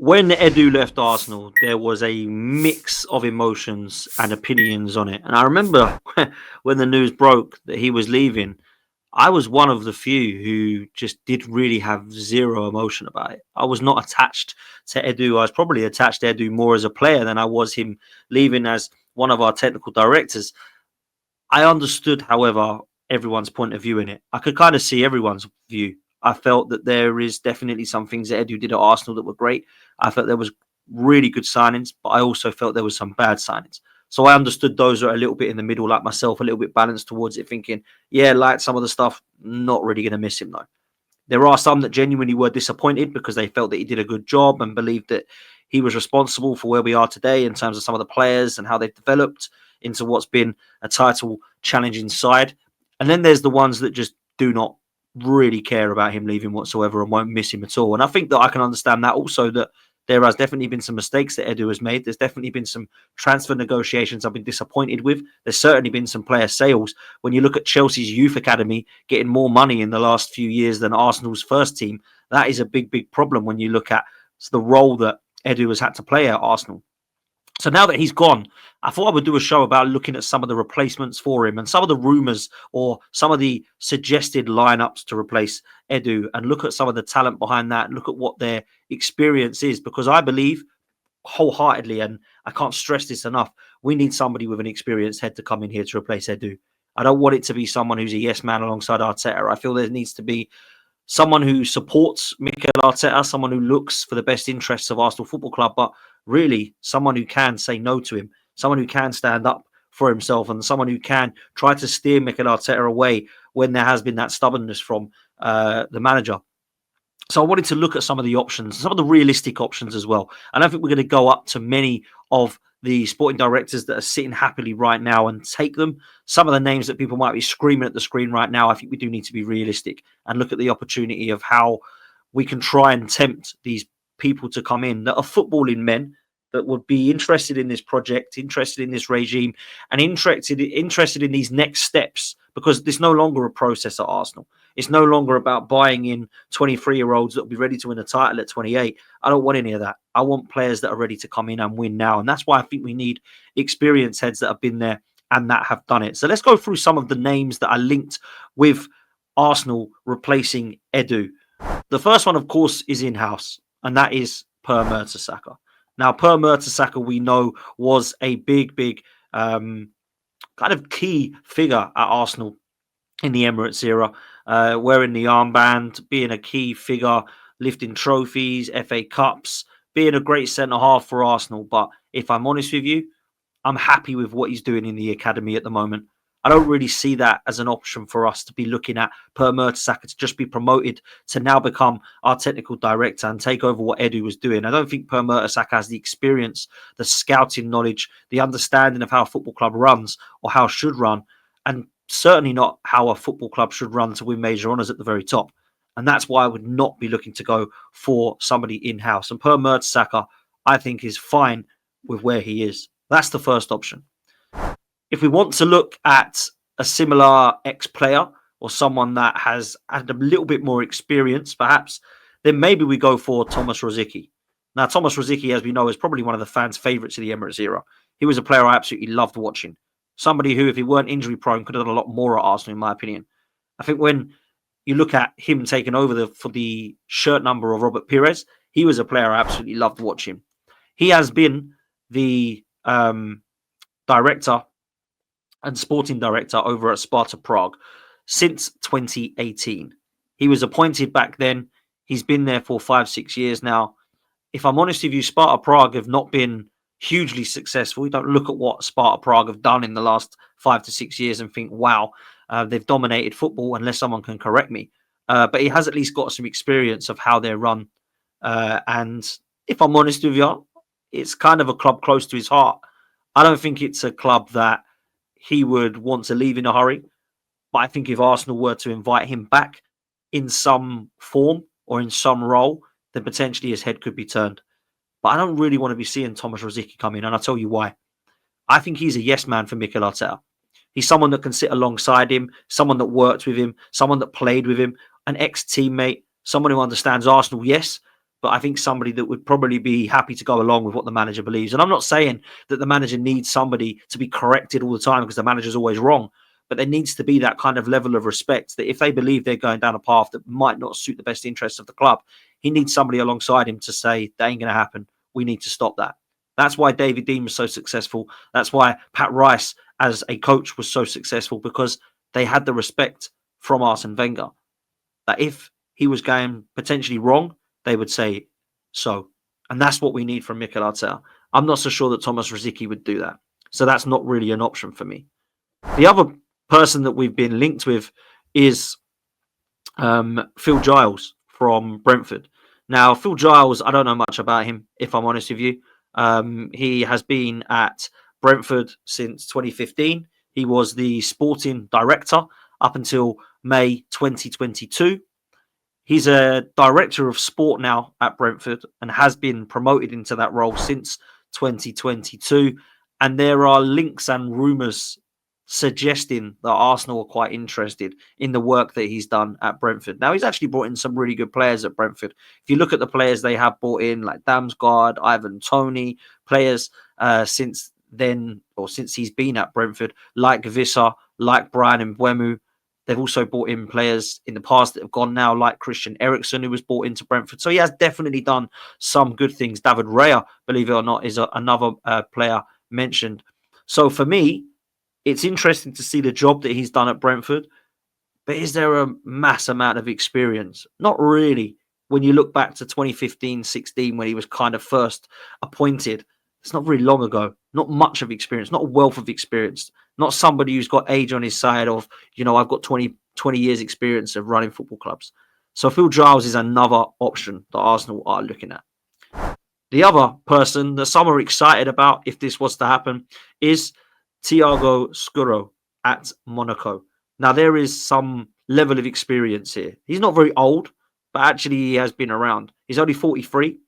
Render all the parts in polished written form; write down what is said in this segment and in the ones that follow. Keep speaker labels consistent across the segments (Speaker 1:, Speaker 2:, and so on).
Speaker 1: When Edu left Arsenal, there was a mix of emotions and opinions on it. And I remember when the news broke that he was leaving, I was one of the few who just did really have zero emotion about it. I was not attached to Edu. I was probably attached to Edu more as a player than I was him leaving as one of our technical directors. I understood, however, everyone's point of view in it. I could kind of see everyone's view. I felt that there is definitely some things that Edu did at Arsenal that were great. I felt there was really good signings, but I also felt there was some bad signings. So I understood those are a little bit in the middle, like myself, a little bit balanced towards it, thinking, yeah, like some of the stuff, not really going to miss him though. There are some that genuinely were disappointed because they felt that he did a good job and believed that he was responsible for where we are today in terms of some of the players and how they've developed into what's been a title challenging side. And then there's the ones that just do not really care about him leaving whatsoever and won't miss him at all. And I think that I can understand that also, that there has definitely been some mistakes that Edu has made. There's definitely been some transfer negotiations I've been disappointed with. There's certainly been some player sales. When you look at Chelsea's youth academy getting more money in the last few years than Arsenal's first team, that is a big, big problem when you look at the role that Edu has had to play at Arsenal. So now that he's gone, I thought I would do a show about looking at some of the replacements for him and some of the rumours or some of the suggested lineups to replace Edu, and look at some of the talent behind that and look at what their experience is, because I believe wholeheartedly, and I can't stress this enough, we need somebody with an experienced head to come in here to replace Edu. I don't want it to be someone who's a yes man alongside Arteta. I feel there needs to be someone who supports Mikel Arteta, someone who looks for the best interests of Arsenal Football Club, but really someone who can say no to him, someone who can stand up for himself, and someone who can try to steer Mikel Arteta away when there has been that stubbornness from the manager. So I wanted to look at some of the options, some of the realistic options as well. I don't think we're going to go up to many of the sporting directors that are sitting happily right now and take them. Some of the names that people might be screaming at the screen right now, I think we do need to be realistic and look at the opportunity of how we can try and tempt these people to come in that are footballing men that would be interested in this project, interested in this regime, and interested in these next steps, because there's no longer a process at Arsenal. It's no longer about buying in 23-year-olds that will be ready to win a title at 28. I don't want any of that. I want players that are ready to come in and win now. And that's why I think we need experienced heads that have been there and that have done it. So let's go through some of the names that are linked with Arsenal replacing Edu. The first one, of course, is in-house, and that is Per Mertesacker. Now, Per Mertesacker, we know, was a big kind of key figure at Arsenal in the Emirates era, wearing the armband, being a key figure, lifting trophies, FA Cups, being a great centre-half for Arsenal. But if I'm honest with you, I'm happy with what he's doing in the academy at the moment. I don't really see that as an option for us to be looking at Per Mertesacker to just be promoted to now become our technical director and take over what Edu was doing. I don't think Per Mertesacker has the experience, the scouting knowledge, the understanding of how a football club runs or how it should run, and certainly not how a football club should run to win major honours at the very top. And that's why I would not be looking to go for somebody in-house. And Per Mertesacker, I think, is fine with where he is. That's the first option. If we want to look at a similar ex-player or someone that has had a little bit more experience, perhaps, then maybe we go for Thomas Rosicky. Now, Thomas Rosicky, as we know, is probably one of the fans' favourites of the Emirates era. He was a player I absolutely loved watching. Somebody who, if he weren't injury-prone, could have done a lot more at Arsenal, in my opinion. I think when you look at him taking over for the shirt number of Robert Pires, he was a player I absolutely loved watching. He has been the director and sporting director over at Sparta Prague since 2018. He was appointed back then. He's been there for 5-6 years now. If I'm honest with you, Sparta Prague have not been hugely successful. You don't look at what Sparta Prague have done in the last 5 to 6 years and think, wow, they've dominated football, unless someone can correct me. But he has at least got some experience of how they're run. And if I'm honest with you, it's kind of a club close to his heart. I don't think it's a club that he would want to leave in a hurry. But I think if Arsenal were to invite him back in some form or in some role, then potentially his head could be turned. But I don't really want to be seeing Thomas Rosicky come in, and I'll tell you why. I think he's a yes man for Mikel Arteta. He's someone that can sit alongside him, someone that worked with him, someone that played with him, an ex-teammate, someone who understands Arsenal, yes, but I think somebody that would probably be happy to go along with what the manager believes. And I'm not saying that the manager needs somebody to be corrected all the time because the manager's always wrong, but there needs to be that kind of level of respect that if they believe they're going down a path that might not suit the best interests of the club, he needs somebody alongside him to say, that ain't going to happen. We need to stop that. That's why David Dean was so successful. That's why Pat Rice, as a coach, was so successful, because they had the respect from Arsene Wenger that if he was going potentially wrong, they would say so. And that's what we need from Mikel Arteta. I'm not so sure that Thomas Rosicky would do that. So that's not really an option for me. The other person that we've been linked with is Phil Giles from Brentford. Now, Phil Giles, I don't know much about him, if I'm honest with you. He has been at Brentford since 2015. He was the sporting director up until May 2022. He's a director of sport now at Brentford and has been promoted into that role since 2022. And there are links and rumours suggesting that Arsenal are quite interested in the work that he's done at Brentford. Now, he's actually brought in some really good players at Brentford. If you look at the players they have brought in, like Damsgaard, Ivan Toney, players since then, or since he's been at Brentford, like Visser, like Brian Mbeumo. They've also brought in players in the past that have gone now, like Christian Eriksen, who was brought into Brentford. So he has definitely done some good things. David Raya, believe it or not, is another player mentioned. So for me, it's interesting to see the job that he's done at Brentford. But is there a mass amount of experience? Not really. When you look back to 2015-16, when he was kind of first appointed, it's not very long ago. Not much of experience, not a wealth of experience. Not somebody who's got age on his side of, I've got 20 years experience of running football clubs. So Phil Giles is another option that Arsenal are looking at. The other person that some are excited about, if this was to happen, is Thiago Scuro at Monaco. Now, there is some level of experience here. He's not very old, but actually he has been around. He's only 43,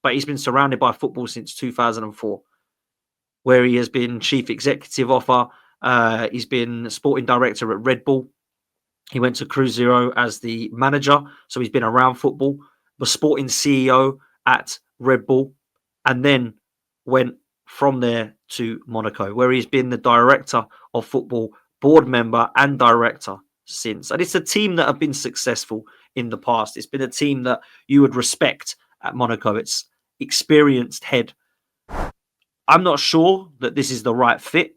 Speaker 1: but he's been surrounded by football since 2004, where he has been chief executive officer. He's been sporting director at Red Bull. He went to Cruzeiro as the manager, so he's been around football. Was sporting CEO at Red Bull, and then went from there to Monaco, where he's been the director of football, board member and director since. And it's a team that have been successful in the past. It's been a team that you would respect at Monaco. It's experienced head. I'm not sure that this is the right fit.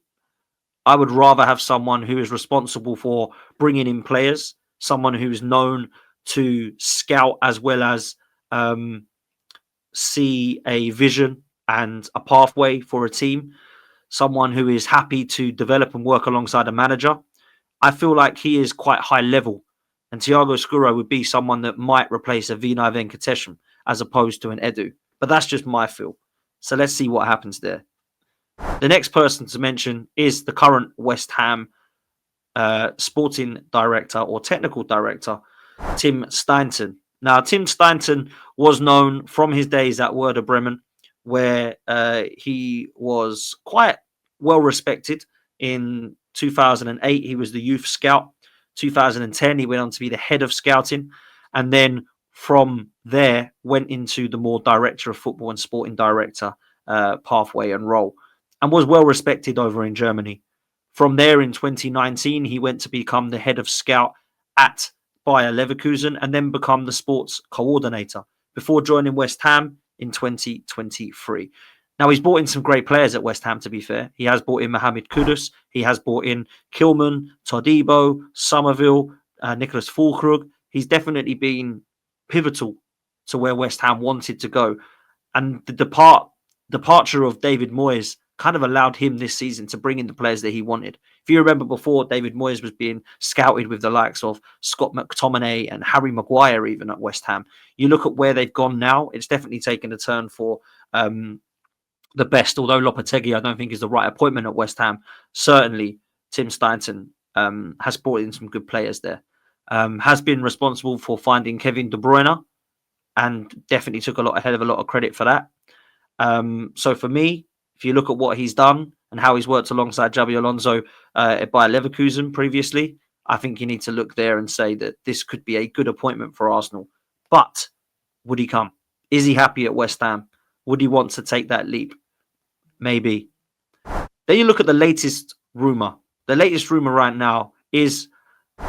Speaker 1: I would rather have someone who is responsible for bringing in players, someone who's known to scout as well as see a vision and a pathway for a team, someone who is happy to develop and work alongside a manager. I feel like he is quite high level, and Thiago Scuro would be someone that might replace a Vinay Venkatesham as opposed to an Edu. But that's just my feel. So let's see what happens there. The next person to mention is the current West Ham sporting director or technical director, Tim Steidten. Now, Tim Steidten was known from his days at Werder Bremen, where he was quite well respected. In 2008, he was the youth scout. 2010, he went on to be the head of scouting. And then from there, went into the more director of football and sporting director pathway and role, and was well respected over in Germany. From there, in 2019, he went to become the head of scout at Bayer Leverkusen and then become the sports coordinator before joining West Ham in 2023. Now, he's brought in some great players at West Ham, to be fair. He has brought in Mohamed Kudus. He has brought in Kilman, Todibo, Somerville, Nicholas Fulkrug. He's definitely been pivotal to where West Ham wanted to go. And the departure of David Moyes kind of allowed him this season to bring in the players that he wanted. If you remember before, David Moyes was being scouted with the likes of Scott McTominay and Harry Maguire even at West Ham. You look at where they've gone now, it's definitely taken a turn for the best, although Lopetegui I don't think is the right appointment at West Ham. Certainly, Tim Steidten has brought in some good players there. Has been responsible for finding Kevin De Bruyne and definitely took a hell of a lot of credit for that. So for me, if you look at what he's done and how he's worked alongside Xabi Alonso by Leverkusen previously, I think you need to look there and say that this could be a good appointment for Arsenal. But would he come? Is he happy at West Ham? Would he want to take that leap? Maybe. Then you look at the latest rumour. The latest rumour right now is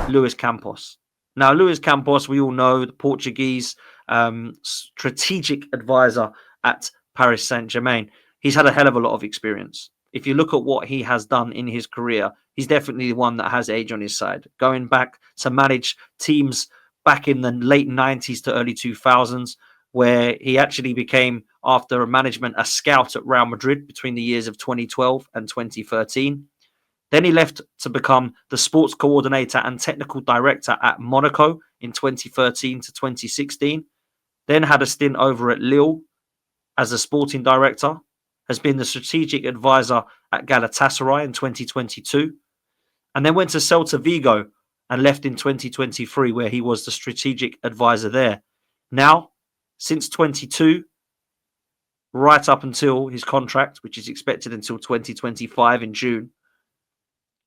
Speaker 1: Luis Campos. Now, Luis Campos, we all know, the Portuguese strategic advisor at Paris Saint-Germain. He's had a hell of a lot of experience. If you look at what he has done in his career, he's definitely the one that has age on his side. Going back to manage teams back in the late 90s to early 2000s, where he actually became, after management, a scout at Real Madrid between the years of 2012 and 2013. Then he left to become the sports coordinator and technical director at Monaco in 2013 to 2016. Then had a stint over at Lille as a sporting director. Has been the strategic advisor at Galatasaray in 2022. And then went to Celta Vigo and left in 2023, where he was the strategic advisor there. Now, since 22, right up until his contract, which is expected until 2025 in June,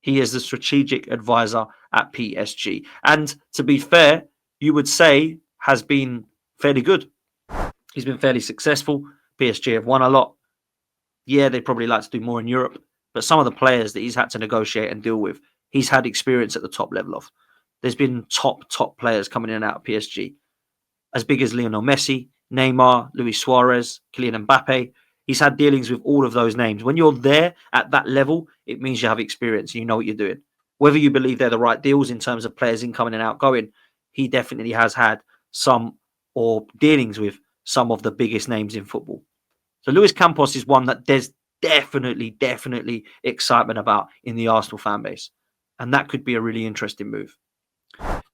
Speaker 1: he is the strategic advisor at PSG. And to be fair, you would say has been fairly good. He's been fairly successful. PSG have won a lot. Yeah, they'd probably like to do more in Europe. But some of the players that he's had to negotiate and deal with, he's had experience at the top level of. There's been top players coming in and out of PSG. As big as Lionel Messi, Neymar, Luis Suarez, Kylian Mbappe. He's had dealings with all of those names. When you're there at that level, it means you have experience and you know what you're doing. Whether you believe they're the right deals in terms of players incoming and outgoing, he definitely has had some or dealings with some of the biggest names in football. So Luis Campos is one that there's definitely excitement about in the Arsenal fan base. And that could be a really interesting move.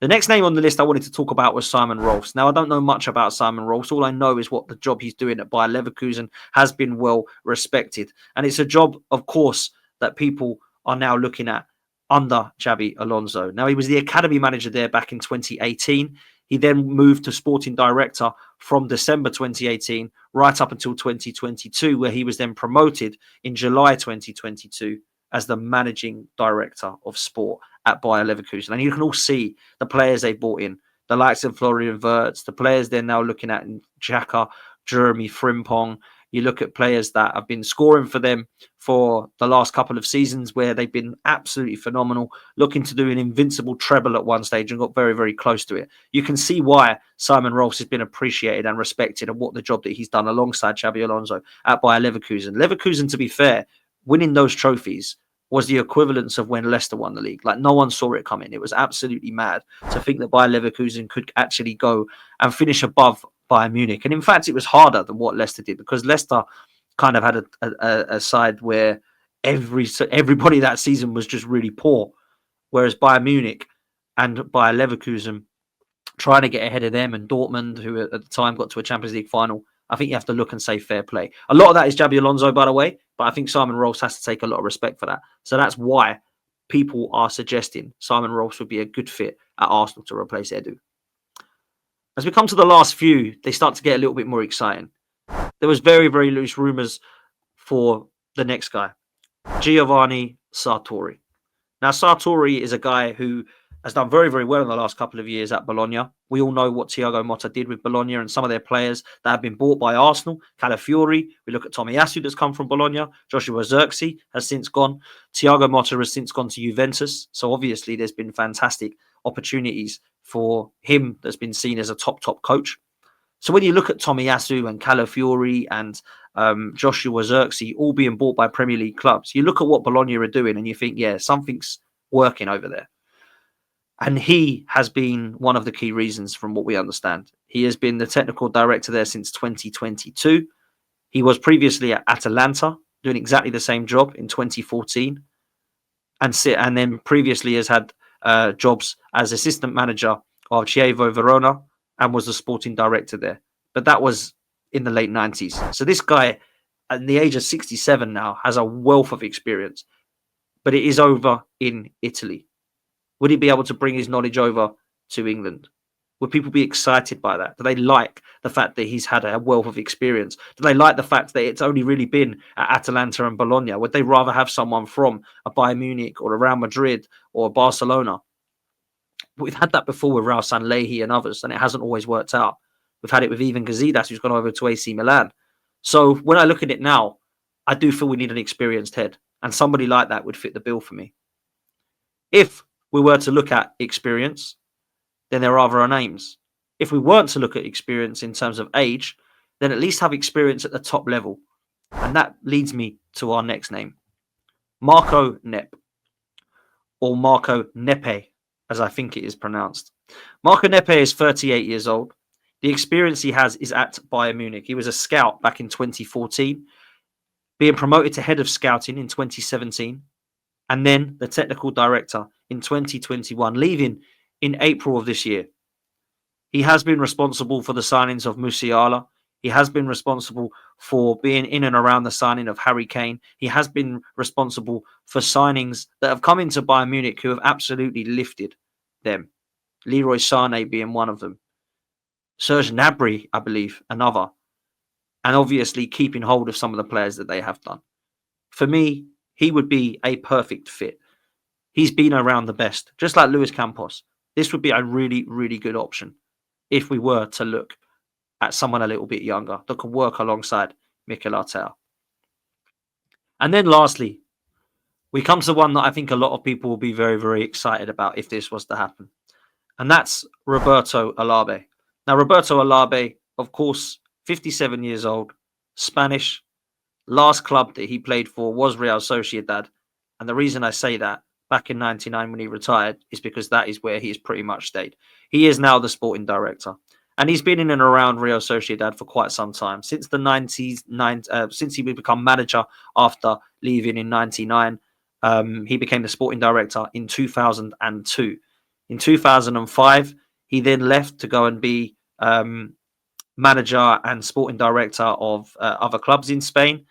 Speaker 1: The next name on the list I wanted to talk about was Simon Rolfs. Now, I don't know much about Simon Rolfs. All I know is what the job he's doing at Bayer Leverkusen has been well respected. And it's a job, of course, that people are now looking at under Xabi Alonso. Now, he was the academy manager there back in 2018. He then moved to sporting director from December 2018 right up until 2022, where he was then promoted in July 2022 as the managing director of sport at Bayer Leverkusen. And you can all see the players they brought in, the likes of Florian Wirtz, the players they're now looking at in Xhaka, Jeremy Frimpong. You look at players that have been scoring for them for the last couple of seasons where they've been absolutely phenomenal, looking to do an invincible treble at one stage and got very close to it. You can see why Simon Rolfs has been appreciated and respected and what the job that he's done alongside Xabi Alonso at Bayer Leverkusen. Leverkusen, to be fair, winning those trophies was the equivalence of when Leicester won the league. Like, no one saw it coming. It was absolutely mad to think that Bayer Leverkusen could actually go and finish above Bayern Munich. And in fact, it was harder than what Leicester did, because Leicester kind of had a side where everybody that season was just really poor, whereas Bayern Munich and Bayer Leverkusen trying to get ahead of them, and Dortmund, who at the time got to a Champions League final, I think you have to look and say fair play. A lot of that is Xabi Alonso, by the way, but I think Simon Rolfs has to take a lot of respect for that. So that's why people are suggesting Simon Rolfs would be a good fit at Arsenal to replace Edu. As we come to the last few, they start to get a little bit more exciting. There was very loose rumours for the next guy, Giovanni Sartori. Now, Sartori is a guy who has done very well in the last couple of years at Bologna. We all know what Thiago Motta did with Bologna and some of their players that have been bought by Arsenal. Calafiori, we look at Tomiyasu that's come from Bologna. Joshua Zirkzee has since gone. Thiago Motta has since gone to Juventus. So obviously there's been fantastic opportunities for him that's been seen as a top coach. So when you look at Tomiyasu and Calafiori and Joshua Zirkzee all being bought by Premier League clubs, you look at what Bologna are doing and you think, yeah, something's working over there. And he has been one of the key reasons from what we understand. He has been the technical director there since 2022. He was previously at Atalanta, doing exactly the same job in 2014. And then previously has had jobs as assistant manager of Chievo Verona and was the sporting director there. But that was in the late 90s. So this guy, at the age of 67 now, has a wealth of experience. But it is over in Italy. Would he be able to bring his knowledge over to England? Would people be excited by that? Do they like the fact that he's had a wealth of experience? Do they like the fact that it's only really been at Atalanta and Bologna? Would they rather have someone from a Bayern Munich or a Real Madrid or a Barcelona? We've had that before with Raul Sanllehi and others, and it hasn't always worked out. We've had it with even Gazidis, who's gone over to AC Milan. So when I look at it now, I do feel we need an experienced head, and somebody like that would fit the bill for me. If we were to look at experience, then there are other names. If we weren't to look at experience in terms of age, then at least have experience at the top level. And that leads me to our next name, Marco Neppe, or Marco Neppe, as I think it is pronounced. Marco Neppe is 38 years old. The experience he has is at Bayern Munich. He was a scout back in 2014, being promoted to head of scouting in 2017, and then the technical director in 2021, leaving in April of this year. He has been responsible for the signings of Musiala. He has been responsible for being in and around the signing of Harry Kane. He has been responsible for signings that have come into Bayern Munich who have absolutely lifted them. Leroy Sané being one of them. Serge Gnabry, I believe, another. And obviously keeping hold of some of the players that they have done. For me, he would be a perfect fit. He's been around the best, just like Luis Campos. This would be a really, really good option if we were to look at someone a little bit younger that could work alongside Mikel Arteta. And then lastly, we come to one that I think a lot of people will be very, very excited about if this was to happen. And that's Roberto Olabe. Now, Roberto Olabe, of course, 57 years old, Spanish. Last club that he played for was Real Sociedad. And the reason I say that, back in 99 when he retired, is because that is where he has pretty much stayed. He is now the sporting director. And he's been in and around Real Sociedad for quite some time. Since the 90s, since he would become manager after leaving in 99, he became the sporting director in 2002. In 2005, he then left to go and be manager and sporting director of other clubs in Spain,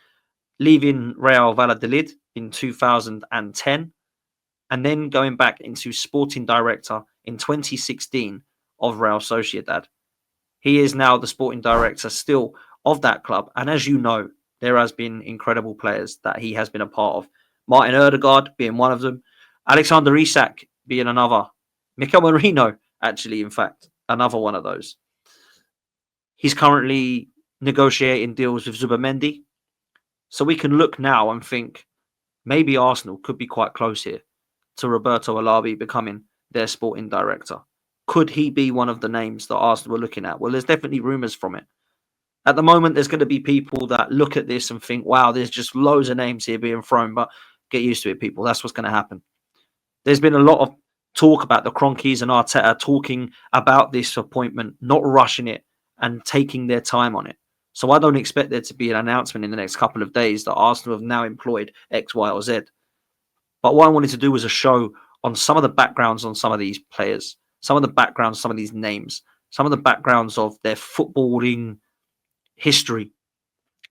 Speaker 1: leaving Real Valladolid in 2010, and then going back into sporting director in 2016 of Real Sociedad. He is now the sporting director still of that club. And as you know, there has been incredible players that he has been a part of. Martin Odegaard being one of them. Alexander Isak being another. Mikel Merino, actually, in fact, another one of those. He's currently negotiating deals with Zubimendi. So we can look now and think maybe Arsenal could be quite close here to Roberto Olabe becoming their sporting director. Could he be one of the names that Arsenal were looking at? Well, there's definitely rumours from it. At the moment, there's going to be people that look at this and think, wow, there's just loads of names here being thrown, but get used to it, people. That's what's going to happen. There's been a lot of talk about the Kroenkes and Arteta talking about this appointment, not rushing it and taking their time on it. So I don't expect there to be an announcement in the next couple of days that Arsenal have now employed X, Y, or Z. But what I wanted to do was a show on some of the backgrounds on some of these players, some of the backgrounds, some of these names, some of the backgrounds of their footballing history,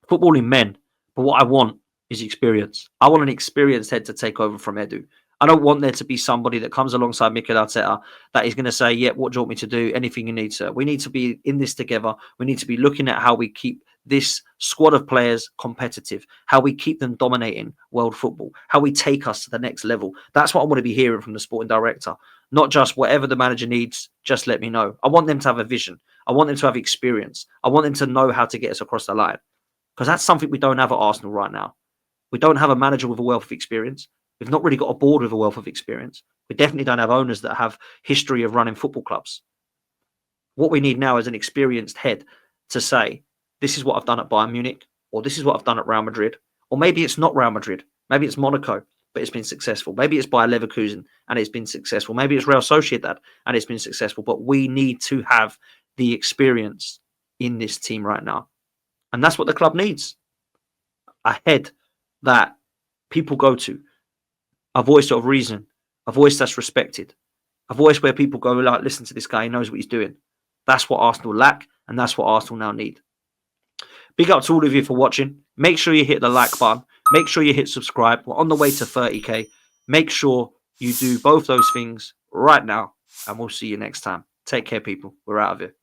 Speaker 1: footballing men. But what I want is experience. I want an experienced head to take over from Edu. I don't want there to be somebody that comes alongside Mikel Arteta that is going to say, yeah, what do you want me to do? Anything you need, sir. We need to be in this together. We need to be looking at how we keep this squad of players competitive, how we keep them dominating world football, how we take us to the next level. That's what I want to be hearing from the sporting director. Not just whatever the manager needs, just let me know. I want them to have a vision. I want them to have experience. I want them to know how to get us across the line. Because that's something we don't have at Arsenal right now. We don't have a manager with a wealth of experience. We've not really got a board with a wealth of experience. We definitely don't have owners that have history of running football clubs. What we need now is an experienced head to say, this is what I've done at Bayern Munich, or this is what I've done at Real Madrid. Or maybe it's not Real Madrid. Maybe it's Monaco, but it's been successful. Maybe it's Bayer Leverkusen, and it's been successful. Maybe it's Real Sociedad, and it's been successful. But we need to have the experience in this team right now. And that's what the club needs. A head that people go to. A voice of reason. A voice that's respected. A voice where people go, like, listen to this guy, he knows what he's doing. That's what Arsenal lack, and that's what Arsenal now need. Big up to all of you for watching. Make sure you hit the like button. Make sure you hit subscribe. We're on the way to 30k. Make sure you do both those things right now, and we'll see you next time. Take care, people. We're out of here.